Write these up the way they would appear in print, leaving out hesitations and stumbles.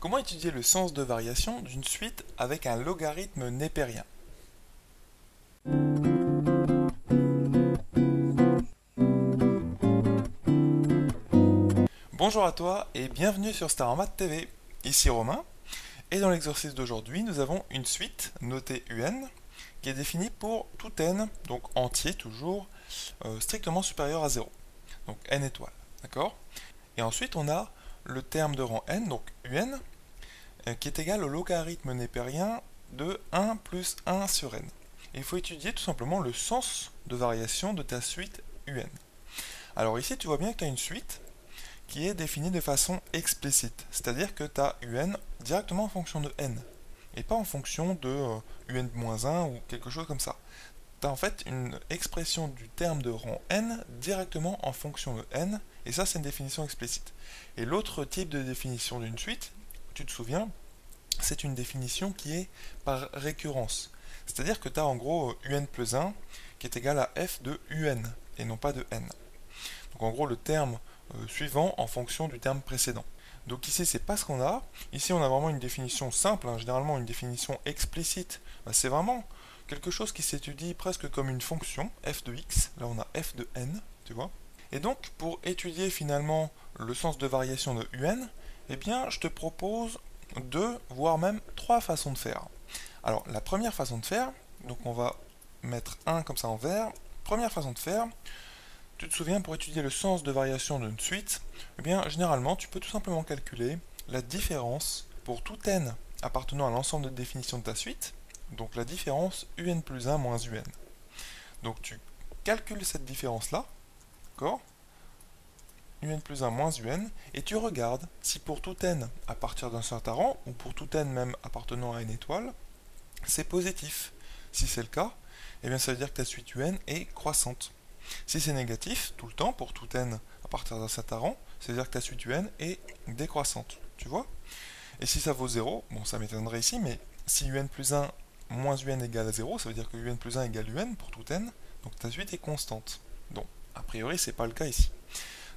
Comment étudier le sens de variation d'une suite avec un logarithme népérien? Bonjour à toi et bienvenue sur Star en Maths TV. Ici Romain, et dans l'exercice d'aujourd'hui, nous avons une suite notée UN qui est définie pour tout n, donc entier toujours, strictement supérieur à 0, donc n étoiles, d'accord? Et ensuite on a le terme de rang n, donc UN, qui est égal au logarithme népérien de 1 plus 1 sur n. Et il faut étudier tout simplement le sens de variation de ta suite UN. Alors ici tu vois bien que tu as une suite qui est définie de façon explicite, c'est-à-dire que tu as UN directement en fonction de n, et pas en fonction de UN-1 ou quelque chose comme ça. Tu as en fait une expression du terme de rang n directement en fonction de n, et ça c'est une définition explicite. Et l'autre type de définition d'une suite, tu te souviens, c'est une définition qui est par récurrence. C'est-à-dire que tu as en gros UN plus 1 qui est égal à f de UN, et non pas de n. Donc en gros le terme suivant en fonction du terme précédent. Donc ici c'est pas ce qu'on a. Ici on a vraiment une définition simple, hein, généralement une définition explicite. C'est vraiment quelque chose qui s'étudie presque comme une fonction, f de x. Là on a f de n, tu vois. Et donc pour étudier finalement le sens de variation de UN, eh bien je te propose deux, voire même trois façons de faire. Alors la première façon de faire, donc on va mettre un comme ça en vert. Première façon de faire, tu te souviens, pour étudier le sens de variation d'une suite, eh bien généralement tu peux tout simplement calculer la différence pour tout n appartenant à l'ensemble de définitions de ta suite, donc la différence UN plus 1 moins UN. Donc tu calcules cette différence-là, d'accord, UN plus 1 moins UN, et tu regardes si pour tout n à partir d'un certain rang, ou pour tout n même appartenant à une étoile, c'est positif. Si c'est le cas, eh bien ça veut dire que ta suite UN est croissante. Si c'est négatif, tout le temps, pour tout n à partir d'un certain rang, ça veut dire que ta suite UN est décroissante. Tu vois? Et si ça vaut 0, bon ça m'étonnerait ici, mais si UN plus 1 moins UN égale à 0, ça veut dire que UN plus 1 égale UN pour tout n, donc ta suite est constante. Donc, a priori, c'est pas le cas ici.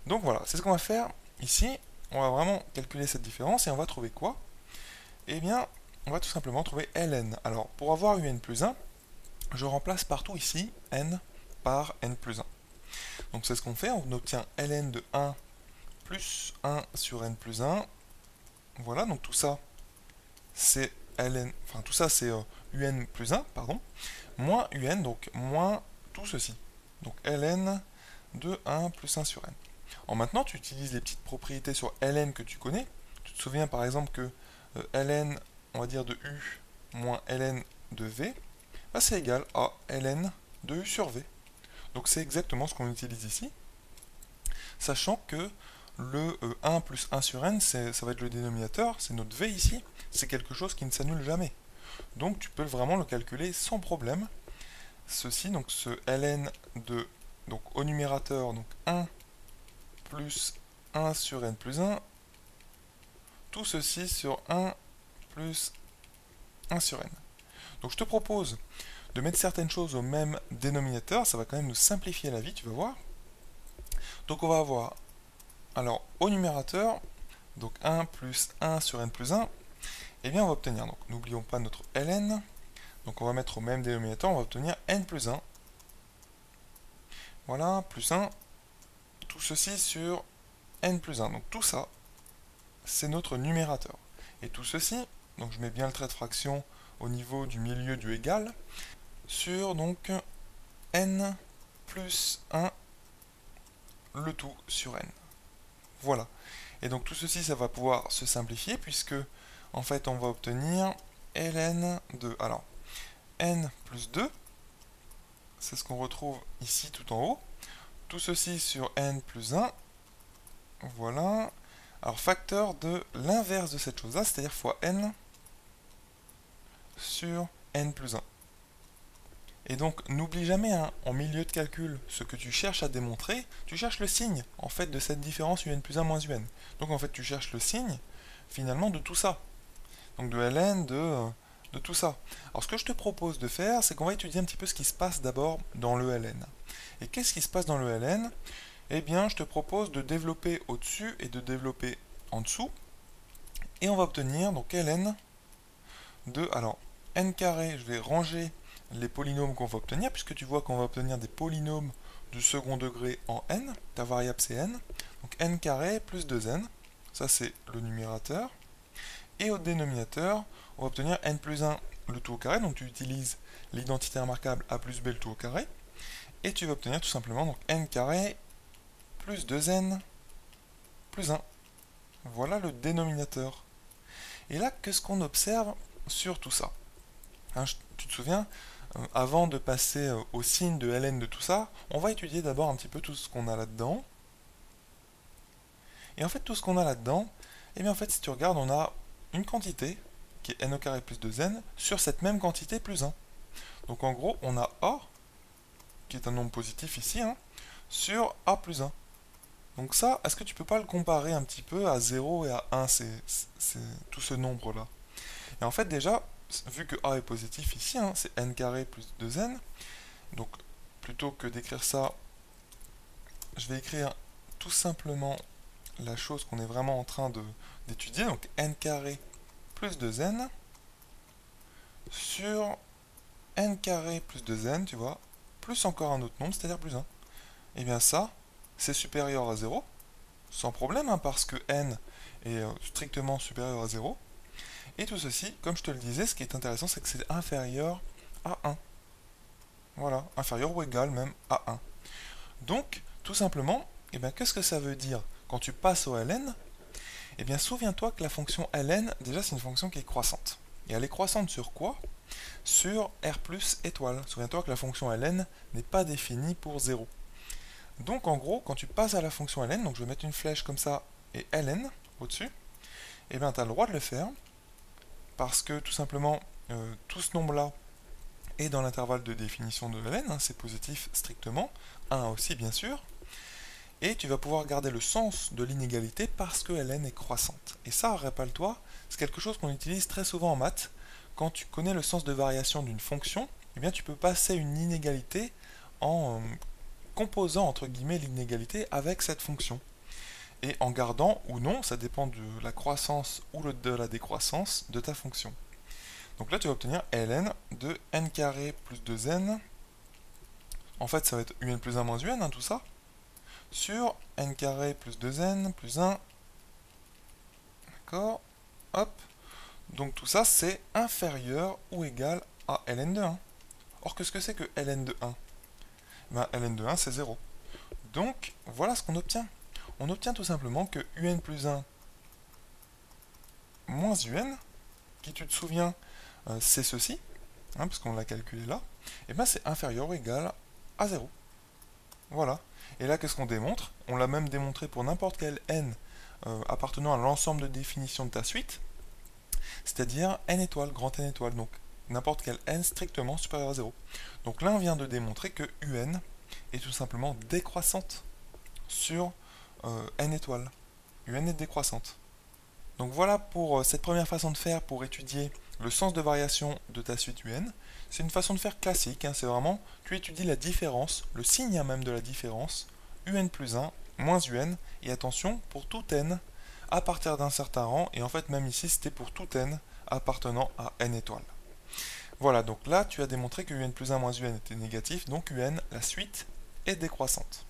Donc voilà, c'est ce qu'on va faire ici. On va vraiment calculer cette différence et on va trouver quoi? Eh bien, on va tout simplement trouver ln. Alors, pour avoir UN plus 1, je remplace partout ici n par n plus 1. Donc c'est ce qu'on fait, on obtient ln de 1 plus 1 sur n plus 1. Voilà, donc tout ça, c'est ln, enfin tout ça c'est un plus 1, pardon, moins un, donc moins tout ceci. Donc ln de 1 plus 1 sur n. Alors maintenant, tu utilises les petites propriétés sur ln que tu connais. Tu te souviens par exemple que ln, on va dire de u moins ln de v, bah, c'est égal à ln de u sur v. Donc c'est exactement ce qu'on utilise ici, sachant que le 1 plus 1 sur n, ça va être le dénominateur, c'est notre v ici, c'est quelque chose qui ne s'annule jamais. Donc tu peux vraiment le calculer sans problème. Ceci, donc ce ln de, donc au numérateur, donc 1 plus 1 sur n plus 1, tout ceci sur 1 plus 1 sur n. Donc je te propose de mettre certaines choses au même dénominateur, ça va quand même nous simplifier la vie, tu vas voir. Donc on va avoir, alors au numérateur, donc 1 plus 1 sur n plus 1, et bien on va obtenir, donc n'oublions pas notre ln, donc on va mettre au même dénominateur, on va obtenir n plus 1. Voilà, plus 1, tout ceci sur n plus 1. Donc tout ça, c'est notre numérateur. Et tout ceci, donc je mets bien le trait de fraction au niveau du milieu du égal, sur donc n plus 1, le tout sur n. Voilà. Et donc tout ceci, ça va pouvoir se simplifier, puisque en fait on va obtenir ln de, alors, n plus 2, c'est ce qu'on retrouve ici tout en haut, tout ceci sur n plus 1, voilà. Alors facteur de l'inverse de cette chose-là, c'est-à-dire fois n sur n plus 1. Et donc n'oublie jamais, hein, en milieu de calcul, ce que tu cherches à démontrer, tu cherches le signe, en fait, de cette différence un plus 1 moins un. Donc en fait tu cherches le signe, finalement, de tout ça. Donc de ln, de tout ça. Alors ce que je te propose de faire, c'est qu'on va étudier un petit peu ce qui se passe d'abord dans le ln. Et qu'est-ce qui se passe dans le ln? Eh bien, je te propose de développer au-dessus et de développer en dessous. Et on va obtenir donc ln de, alors, n carré, je vais ranger les polynômes qu'on va obtenir, puisque tu vois qu'on va obtenir des polynômes du second degré en n, ta variable c'est n, donc n carré plus 2n, ça c'est le numérateur, et au dénominateur, on va obtenir n plus 1 le tout au carré, donc tu utilises l'identité remarquable a plus b le tout au carré, et tu vas obtenir tout simplement donc n carré plus 2n plus 1. Voilà le dénominateur. Et là, qu'est-ce qu'on observe sur tout ça? Hein, tu te souviens, avant de passer au signe de ln de tout ça, on va étudier d'abord un petit peu tout ce qu'on a là-dedans. Et en fait, tout ce qu'on a là-dedans, eh bien en fait, si tu regardes, on a une quantité, qui est n au carré plus 2n, sur cette même quantité plus 1. Donc en gros, on a a, qui est un nombre positif ici, hein, sur a plus 1. Donc ça, est-ce que tu peux pas le comparer un petit peu à 0 et à 1, tout ce nombre-là? Et en fait, déjà, vu que a est positif ici, hein, c'est n carré plus 2n, donc plutôt que d'écrire ça, je vais écrire tout simplement la chose qu'on est vraiment en train d'étudier, donc n carré plus 2n sur n carré plus 2n, tu vois, plus encore un autre nombre, c'est-à-dire plus 1. Et bien ça, c'est supérieur à 0, sans problème, hein, parce que n est strictement supérieur à 0. Et tout ceci, comme je te le disais, ce qui est intéressant, c'est que c'est inférieur à 1. Voilà, inférieur ou égal même à 1. Donc, tout simplement, eh bien, qu'est-ce que ça veut dire quand tu passes au ln? Eh bien, souviens-toi que la fonction ln, déjà, c'est une fonction qui est croissante. Et elle est croissante sur quoi? Sur r plus étoile. Souviens-toi que la fonction ln n'est pas définie pour 0. Donc, en gros, quand tu passes à la fonction ln, donc je vais mettre une flèche comme ça et ln au-dessus, eh bien, tu as le droit de le faire, parce que tout simplement, tout ce nombre-là est dans l'intervalle de définition de ln, hein, c'est positif strictement, 1 aussi bien sûr, et tu vas pouvoir garder le sens de l'inégalité parce que ln est croissante. Et ça, rappelle-toi, c'est quelque chose qu'on utilise très souvent en maths. Quand tu connais le sens de variation d'une fonction, eh bien tu peux passer une inégalité en composant entre guillemets l'inégalité avec cette fonction. Et en gardant ou non, ça dépend de la croissance ou de la décroissance de ta fonction. Donc là tu vas obtenir ln de n carré plus 2n, en fait ça va être un plus 1 moins un, hein, tout ça, sur n carré plus 2n plus 1, d'accord, hop, donc tout ça c'est inférieur ou égal à ln de 1. Or qu'est-ce que c'est que ln de 1? Ben, ln de 1 c'est 0. Donc voilà ce qu'on obtient. On obtient tout simplement que un plus 1 moins un, qui tu te souviens c'est ceci, hein, parce qu'on l'a calculé là, et bien c'est inférieur ou égal à 0. Voilà. Et là, qu'est-ce qu'on démontre? On l'a même démontré pour n'importe quel n appartenant à l'ensemble de définition de ta suite, c'est-à-dire n étoiles, grand N étoiles, donc n'importe quel n strictement supérieur à 0. Donc là, on vient de démontrer que un est tout simplement décroissante sur n étoiles. Un est décroissante. Donc voilà pour cette première façon de faire pour étudier le sens de variation de ta suite un. C'est une façon de faire classique, hein, c'est vraiment, tu étudies la différence, le signe même de la différence, un plus 1 moins un, et attention, pour tout n à partir d'un certain rang, et en fait même ici c'était pour tout n appartenant à n étoiles. Voilà, donc là tu as démontré que un plus 1 moins un était négatif, donc un, la suite, est décroissante.